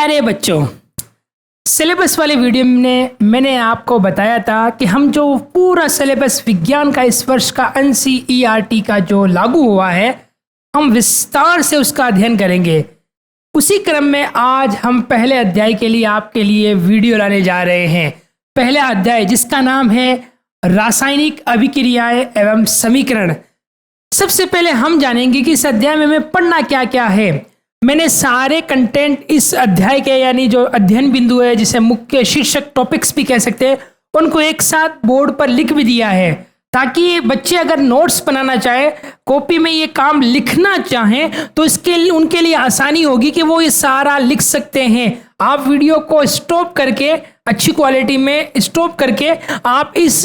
प्यारे बच्चों, सिलेबस वाले वीडियो में मैंने आपको बताया था कि हम जो पूरा सिलेबस विज्ञान का इस वर्ष का NCERT का जो लागू हुआ है, हम विस्तार से उसका अध्ययन करेंगे। उसी क्रम में आज हम पहले अध्याय के लिए आपके लिए वीडियो लाने जा रहे हैं। पहला अध्याय जिसका नाम है रासायनिक अभिक्रियाएं एवं समीकरण। सबसे पहले हम जानेंगे कि इस अध्याय में हमें पढ़ना क्या क्या है। मैंने सारे कंटेंट इस अध्याय के यानी जो अध्ययन बिंदु है, जिसे मुख्य शीर्षक टॉपिक्स भी कह सकते हैं, उनको एक साथ बोर्ड पर लिख भी दिया है ताकि बच्चे अगर नोट्स बनाना चाहे, कॉपी में ये काम लिखना चाहें तो इसके लिए उनके लिए आसानी होगी कि वो ये सारा लिख सकते हैं। आप वीडियो को स्टॉप करके अच्छी क्वालिटी में स्टॉप करके आप इस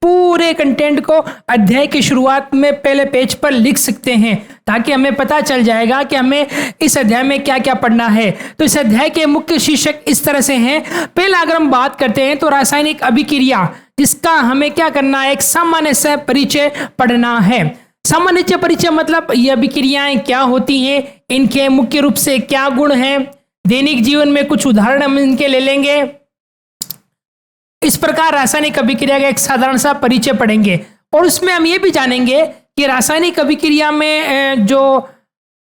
पूरे कंटेंट को अध्याय की शुरुआत में पहले पेज पर लिख सकते हैं ताकि हमें पता चल जाएगा कि हमें इस अध्याय में क्या क्या पढ़ना है। तो इस अध्याय के मुख्य शीर्षक इस तरह से हैं। पहला अगर हम बात करते हैं तो रासायनिक अभिक्रिया, जिसका हमें क्या करना है, एक सामान्य से परिचय पढ़ना है। सामान्य परिचय मतलब ये अभिक्रियाएं क्या होती हैं, इनके मुख्य रूप से क्या गुण हैं, दैनिक जीवन में कुछ उदाहरण हम इनके ले लेंगे। इस प्रकार रासायनिक अभिक्रिया का एक साधारण सा परिचय पढ़ेंगे और उसमें हम ये भी जानेंगे कि रासायनिक अभिक्रिया में जो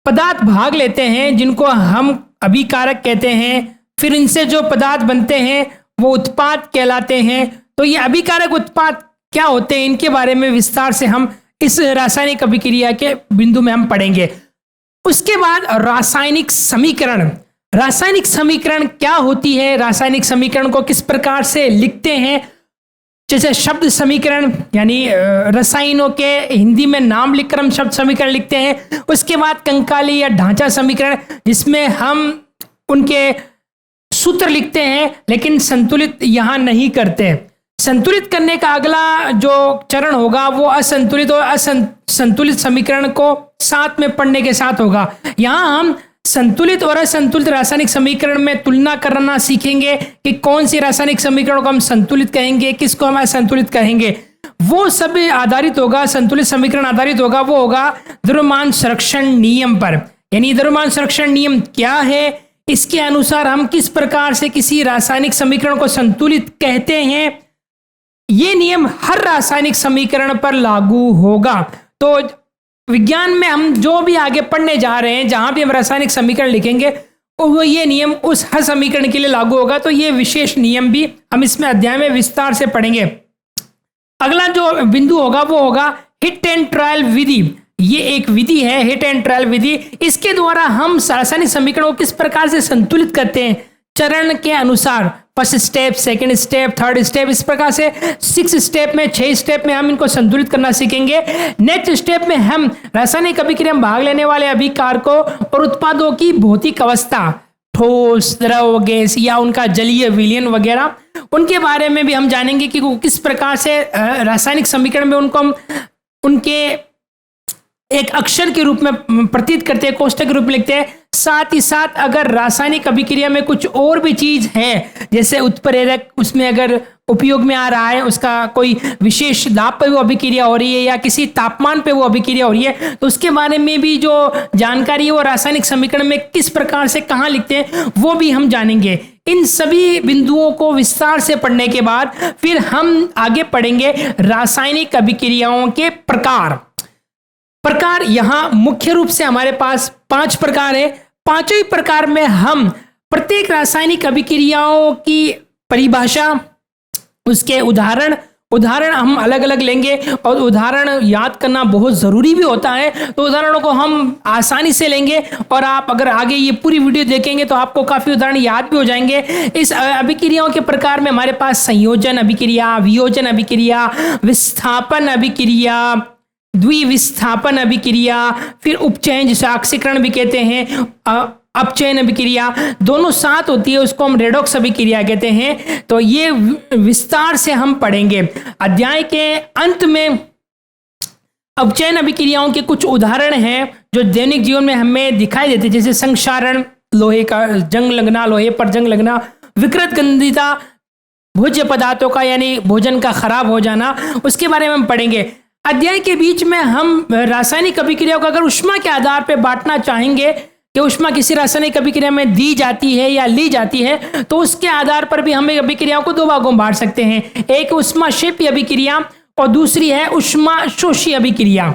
पदार्थ भाग लेते हैं, जिनको हम अभिकारक कहते हैं, फिर इनसे जो पदार्थ बनते हैं वो उत्पाद कहलाते हैं। तो ये अभिकारक उत्पाद क्या होते हैं, इनके बारे में विस्तार से हम इस रासायनिक अभिक्रिया के बिंदु में हम पढ़ेंगे। उसके बाद रासायनिक समीकरण। रासायनिक समीकरण क्या होती है, रासायनिक समीकरण को किस प्रकार से लिखते हैं, जैसे शब्द समीकरण यानी रसायनों के हिंदी में नाम लिखकर हम शब्द समीकरण लिखते हैं। उसके बाद कंकाली या ढांचा समीकरण, जिसमें हम उनके सूत्र लिखते हैं लेकिन संतुलित यहाँ नहीं करते। संतुलित करने का अगला जो चरण होगा वो असंतुलित और असंतुलित समीकरण को साथ में पढ़ने के साथ होगा। यहाँ हम संतुलित और असंतुलित रासायनिक समीकरण में तुलना करना सीखेंगे कि कौन सी रासायनिक समीकरण को हम संतुलित कहेंगे, किसको हम असंतुलित कहेंगे। वो सब आधारित होगा, संतुलित समीकरण आधारित होगा, वो होगा द्रव्यमान संरक्षण नियम पर। यानी द्रव्यमान संरक्षण नियम क्या है, इसके अनुसार हम किस प्रकार से किसी रासायनिक समीकरण को संतुलित कहते हैं, ये नियम हर रासायनिक समीकरण पर लागू होगा। तो विज्ञान में हम जो भी आगे पढ़ने जा रहे हैं, जहां भी हम रासायनिक समीकरण लिखेंगे वो ये नियम उस हर समीकरण के लिए लागू होगा। तो ये विशेष नियम भी हम इसमें अध्याय में विस्तार से पढ़ेंगे। अगला जो बिंदु होगा वो होगा हिट एंड ट्रायल विधि। ये एक विधि है, हिट एंड ट्रायल विधि। इसके द्वारा हम रासायनिक समीकरणों को किस प्रकार से संतुलित करते हैं, चरण के अनुसार, first step, second step, third step, इस प्रकार से 6 स्टेप में, 6 स्टेप में हम इनको संतुलित करना सीखेंगे। नेक्स्ट स्टेप में हम रासायनिक अभिक्रिया में भाग लेने वाले अभिकारकों और उत्पादों की भौतिक अवस्था, ठोस, द्रव, गैस या उनका जलीय विलयन वगैरह, उनके बारे में भी हम जानेंगे कि वो किस प्रकार से रासायनिक समीकरण में उनको हम उनके एक अक्षर के रूप में प्रतीत करते हैं, कोष्ठक के रूप में लिखते हैं। साथ ही साथ अगर रासायनिक अभिक्रिया में कुछ और भी चीज है, जैसे उत्प्रेरक उसमें अगर उपयोग में आ रहा है, उसका कोई विशेष दाब पे वो अभिक्रिया हो रही है या किसी तापमान पे वो अभिक्रिया हो रही है, तो उसके बारे में भी जो जानकारी है वो रासायनिक समीकरण में किस प्रकार से कहाँ लिखते हैं वो भी हम जानेंगे। इन सभी बिंदुओं को विस्तार से पढ़ने के बाद फिर हम आगे पढ़ेंगे रासायनिक अभिक्रियाओं के प्रकार। यहां मुख्य रूप से हमारे पास 5 प्रकार है। पांचों ही प्रकार में हम प्रत्येक रासायनिक अभिक्रियाओं की परिभाषा, उसके उदाहरण हम अलग अलग लेंगे और उदाहरण याद करना बहुत जरूरी भी होता है। तो उदाहरणों को हम आसानी से लेंगे और आप अगर आगे ये पूरी वीडियो देखेंगे तो आपको काफी उदाहरण याद भी हो जाएंगे। इस अभिक्रियाओं के प्रकार में हमारे पास संयोजन अभिक्रिया, वियोजन अभिक्रिया, विस्थापन अभिक्रिया, द्विविस्थापन अभिक्रिया, फिर उपचयन जिसे ऑक्सीकरण भी कहते हैं, अपचयन अभिक्रिया, दोनों साथ होती है, उसको हम रेडॉक्स अभिक्रिया कहते हैं। तो ये विस्तार से हम पढ़ेंगे। अध्याय के अंत में अपचयन अभिक्रियाओं के कुछ उदाहरण हैं जो दैनिक जीवन में हमें दिखाई देते हैं, जैसे संक्षारण, लोहे का जंग लगना, लोहे पर जंग लगना, विकृत गंधिता, भोज्य पदार्थों का यानी भोजन का खराब हो जाना, उसके बारे में हम पढ़ेंगे। अध्याय के बीच में हम रासायनिक अभिक्रियाओं को अगर ऊष्मा के आधार पर बांटना चाहेंगे कि ऊष्मा किसी रासायनिक अभिक्रिया में दी जाती है या ली जाती है, तो उसके आधार पर भी हम एक अभिक्रियाओं को दो भागों में बांट सकते हैं। एक ऊष्माक्षेपी अभिक्रिया और दूसरी है ऊष्माशोषी अभिक्रिया।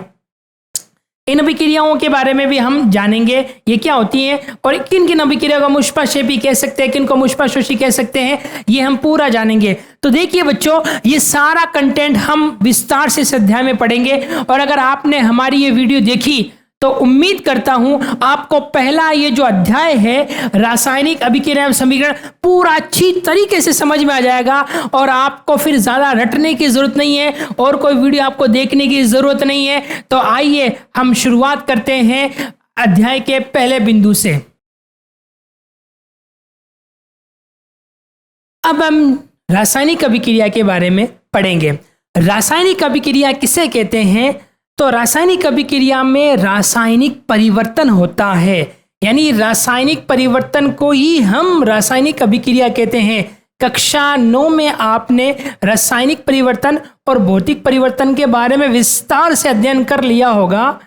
इन अभिक्रियाओं के बारे में भी हम जानेंगे ये क्या होती हैं और किन किन अभिक्रियाओं को हम ऊष्माक्षेपी कह सकते हैं, किन को ऊष्माशोषी कह सकते हैं, ये हम पूरा जानेंगे। तो देखिए बच्चों, ये सारा कंटेंट हम विस्तार से इस अध्याय में पढ़ेंगे। और अगर आपने हमारी ये वीडियो देखी तो उम्मीद करता हूं आपको पहला ये जो अध्याय है रासायनिक अभिक्रिया एवं समीकरण पूरा अच्छी तरीके से समझ में आ जाएगा और आपको फिर ज्यादा रटने की जरूरत नहीं है और कोई वीडियो आपको देखने की जरूरत नहीं है। तो आइए हम शुरुआत करते हैं अध्याय के पहले बिंदु से। अब हम रासायनिक अभिक्रिया के बारे में पढ़ेंगे। रासायनिक अभिक्रिया किसे कहते हैं? तो रासायनिक अभिक्रिया में रासायनिक परिवर्तन होता है, यानी रासायनिक परिवर्तन को ही हम रासायनिक अभिक्रिया कहते हैं। कक्षा 9 में आपने रासायनिक परिवर्तन और भौतिक परिवर्तन के बारे में विस्तार से अध्ययन कर लिया होगा।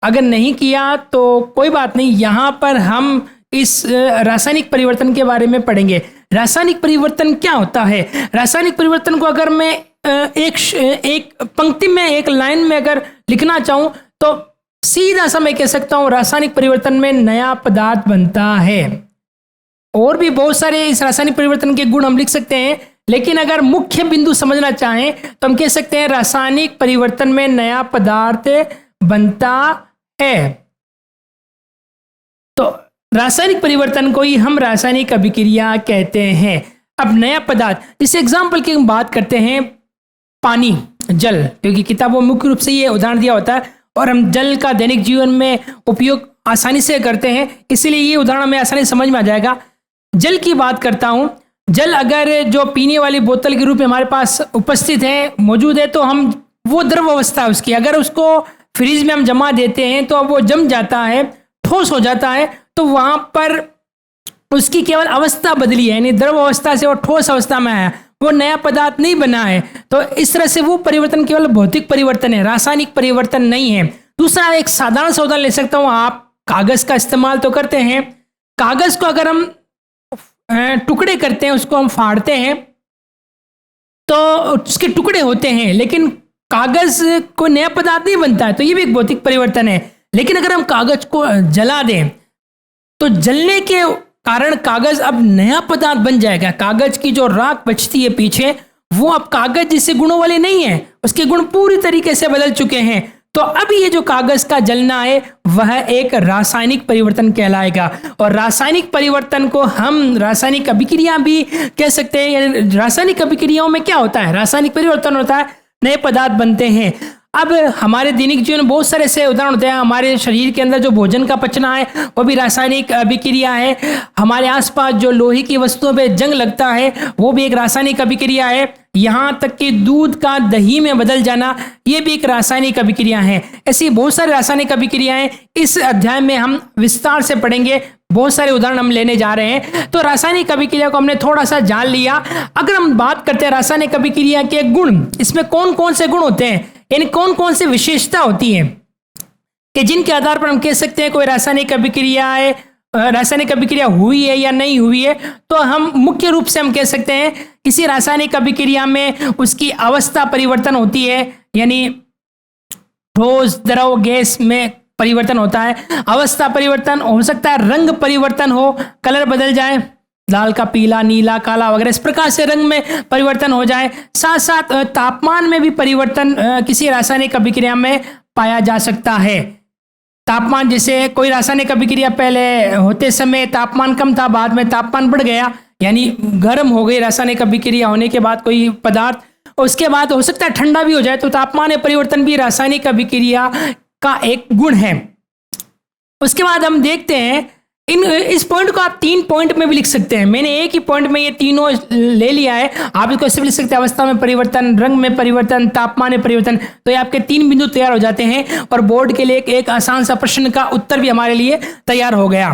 अगर नहीं किया तो कोई बात नहीं, यहाँ पर हम इस रासायनिक परिवर्तन के बारे में पढ़ेंगे। रासायनिक परिवर्तन क्या होता है? रासायनिक परिवर्तन को अगर मैं एक पंक्ति में, एक लाइन में अगर लिखना चाहूं तो सीधा सा मैं कह सकता हूं रासायनिक परिवर्तन में नया पदार्थ बनता है। और भी बहुत सारे इस रासायनिक परिवर्तन के गुण हम लिख सकते हैं, लेकिन अगर मुख्य बिंदु समझना चाहें तो हम कह सकते हैं रासायनिक परिवर्तन में नया पदार्थ बनता है। तो रासायनिक परिवर्तन को ही हम रासायनिक अभिक्रिया कहते हैं। अब नया पदार्थ, इस एग्जाम्पल की हम बात करते हैं पानी, जल, क्योंकि किताबों में मुख्य रूप से ये उदाहरण दिया होता है और हम जल का दैनिक जीवन में उपयोग आसानी से करते हैं, इसीलिए ये उदाहरण हमें आसानी से समझ में आ जाएगा। जल की बात करता हूं। जल अगर जो पीने वाली बोतल के रूप में हमारे पास उपस्थित है, मौजूद है, तो हम वो द्रव अवस्था उसकी, अगर उसको फ्रिज में हम जमा देते हैं तो अब वो जम जाता है, ठोस हो जाता है, तो वहां पर उसकी केवल अवस्था बदली है, यानी द्रव अवस्था से वो ठोस अवस्था में आया, वो नया पदार्थ नहीं बना है। तो इस तरह से वो परिवर्तन केवल भौतिक परिवर्तन है, रासायनिक परिवर्तन नहीं है। दूसरा, एक साधारण सा उदाहरण ले सकता हूं। आप कागज का इस्तेमाल तो करते हैं। कागज को अगर हम टुकड़े करते हैं, उसको हम फाड़ते हैं तो उसके टुकड़े होते हैं, लेकिन कागज कोई नया पदार्थ नहीं बनता है, तो ये भी एक भौतिक परिवर्तन है। लेकिन अगर हम कागज को जला दें तो जलने के कारण कागज अब नया पदार्थ बन जाएगा। कागज की जो राख बचती है पीछे, वो अब कागज जैसे गुणों वाले नहीं है, उसके गुण पूरी तरीके से बदल चुके हैं। तो अब ये जो कागज का जलना है वह एक रासायनिक परिवर्तन कहलाएगा। और रासायनिक परिवर्तन को हम रासायनिक अभिक्रिया भी कह सकते हैं। यानी रासायनिक अभिक्रियाओं में क्या होता है? रासायनिक परिवर्तन होता है, नए पदार्थ बनते हैं। अब हमारे दैनिक जीवन में बहुत सारे ऐसे उदाहरण होते हैं। हमारे शरीर के अंदर जो भोजन का पचना है वो भी रासायनिक अभिक्रिया है। हमारे आसपास जो लोहे की वस्तुओं पे जंग लगता है वो भी एक रासायनिक अभिक्रिया है। यहाँ तक कि दूध का दही में बदल जाना, ये भी एक रासायनिक अभिक्रिया है। ऐसी बहुत सारी रासायनिक अभिक्रियाएं इस अध्याय में हम विस्तार से पढ़ेंगे। बहुत सारे उदाहरण हम लेने जा रहे हैं। तो रासायनिक अभिक्रिया को हमने थोड़ा सा जान लिया। अगर हम बात करते हैं रासायनिक अभिक्रिया के गुण, इसमें कौन कौन से गुण होते हैं, यानी कौन कौन सी विशेषता होती है कि जिनके आधार पर हम कह सकते हैं कोई रासायनिक अभिक्रिया हुई है या नहीं हुई है। तो हम मुख्य रूप से हम कह सकते हैं किसी रासायनिक अभिक्रिया में उसकी अवस्था परिवर्तन होती है, यानी ठोस, द्रव, गैस में परिवर्तन होता है। अवस्था परिवर्तन हो सकता है, रंग परिवर्तन हो, कलर बदल जाए, लाल का पीला, नीला, काला वगैरह, इस प्रकार से रंग में परिवर्तन हो जाए। साथ साथ तापमान में भी परिवर्तन किसी रासायनिक अभिक्रिया में पाया जा सकता है। तापमान, जैसे कोई रासायनिक अभिक्रिया पहले होते समय तापमान कम था, बाद में तापमान बढ़ गया, यानी गर्म हो गई रासायनिक अभिक्रिया होने के बाद कोई पदार्थ, उसके बाद हो सकता है ठंडा भी हो जाए। तो तापमान में परिवर्तन भी रासायनिक अभिक्रिया का एक गुण है। उसके बाद हम देखते हैं इस पॉइंट को आप 3 पॉइंट में भी लिख सकते हैं। मैंने एक ही पॉइंट में ये तीनों ले लिया है। आप इसको ऐसे भी लिख सकते हैं, अवस्था में परिवर्तन, रंग में परिवर्तन, तापमान में परिवर्तन। तो ये आपके 3 बिंदु तैयार हो जाते हैं और बोर्ड के लिए एक आसान सा प्रश्न का उत्तर भी हमारे लिए तैयार हो गया।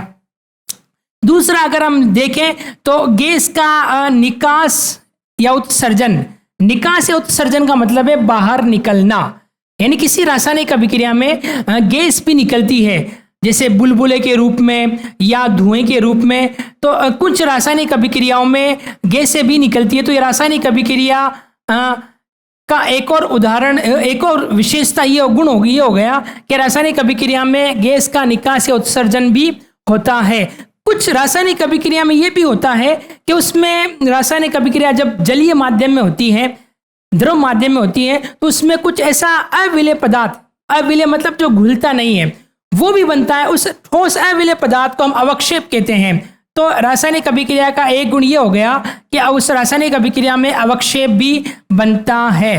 दूसरा, अगर हम देखें तो गैस का निकास या उत्सर्जन। निकास या उत्सर्जन का मतलब है बाहर निकलना, यानी किसी रासायनिक अभिक्रिया में गैस भी निकलती है। जैसे बुलबुले के रूप में या धुएं के रूप में। तो कुछ रासायनिक अभिक्रियाओं में गैसें भी निकलती है। तो ये रासायनिक अभिक्रिया का एक और उदाहरण, एक और विशेषता ये गुण होगी, ये हो गया कि रासायनिक अभिक्रिया में गैस का निकास या उत्सर्जन भी होता है। कुछ रासायनिक अभिक्रिया में ये भी होता है कि उसमें रासायनिक अभिक्रिया जब जलीय माध्यम में होती है, द्रव माध्यम में होती है, तो उसमें कुछ ऐसा अविलेय पदार्थ, अविलेय मतलब जो घुलता नहीं है, वो भी बनता है। उस ठोस अविलेय पदार्थ को हम अवक्षेप कहते हैं। तो रासायनिक अभिक्रिया का एक गुण ये हो गया कि उस रासायनिक अभिक्रिया में अवक्षेप भी बनता है,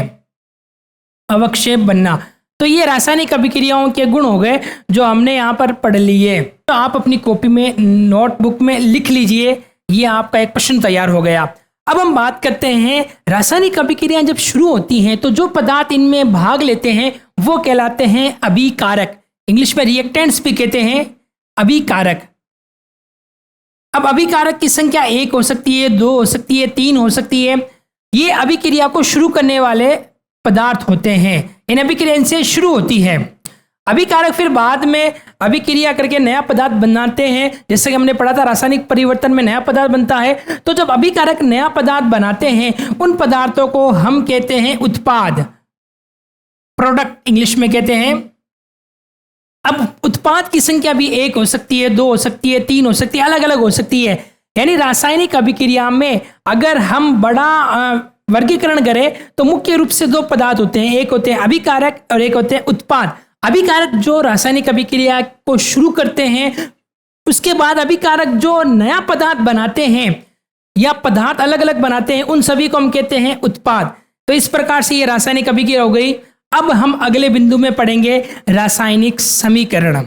अवक्षेप बनना। तो ये रासायनिक अभिक्रियाओं के गुण हो गए जो हमने यहाँ पर पढ़ लिए। तो आप अपनी कॉपी में, नोटबुक में लिख लीजिए, ये आपका एक प्रश्न तैयार हो गया। अब हम बात करते हैं रासायनिक अभिक्रियाएं जब शुरू होती हैं तो जो पदार्थ इनमें भाग लेते हैं वो कहलाते हैं अभिकारक। इंग्लिश में रिएक्टेंट्स भी कहते हैं अभिकारक। अब अभिकारक की संख्या 1 हो सकती है, 2 हो सकती है, 3 हो सकती है। ये अभिक्रिया को शुरू करने वाले पदार्थ होते हैं। इन अभिक्रिया से शुरू होती है। अभिकारक फिर बाद में अभिक्रिया करके नया पदार्थ बनाते हैं। जैसे कि हमने पढ़ा था रासायनिक परिवर्तन में नया पदार्थ बनता है। तो जब अभिकारक नया पदार्थ बनाते हैं उन पदार्थों को हम कहते हैं उत्पाद, प्रोडक्ट इंग्लिश में कहते हैं। अब उत्पाद की संख्या भी 1 हो सकती है, 2 हो सकती है, 3 हो सकती है, अलग अलग हो सकती है। यानी रासायनिक अभिक्रिया में अगर हम बड़ा वर्गीकरण करें तो मुख्य रूप से 2 पदार्थ होते हैं, एक होते हैं अभिकारक और एक होते हैं उत्पाद। अभिकारक जो रासायनिक अभिक्रिया को शुरू करते हैं, उसके बाद अभिकारक जो नया पदार्थ बनाते हैं या पदार्थ अलग अलग बनाते हैं, उन सभी को हम कहते हैं उत्पाद। तो इस प्रकार से ये रासायनिक अभिक्रिया हो गई। अब हम अगले बिंदु में पढ़ेंगे रासायनिक समीकरण।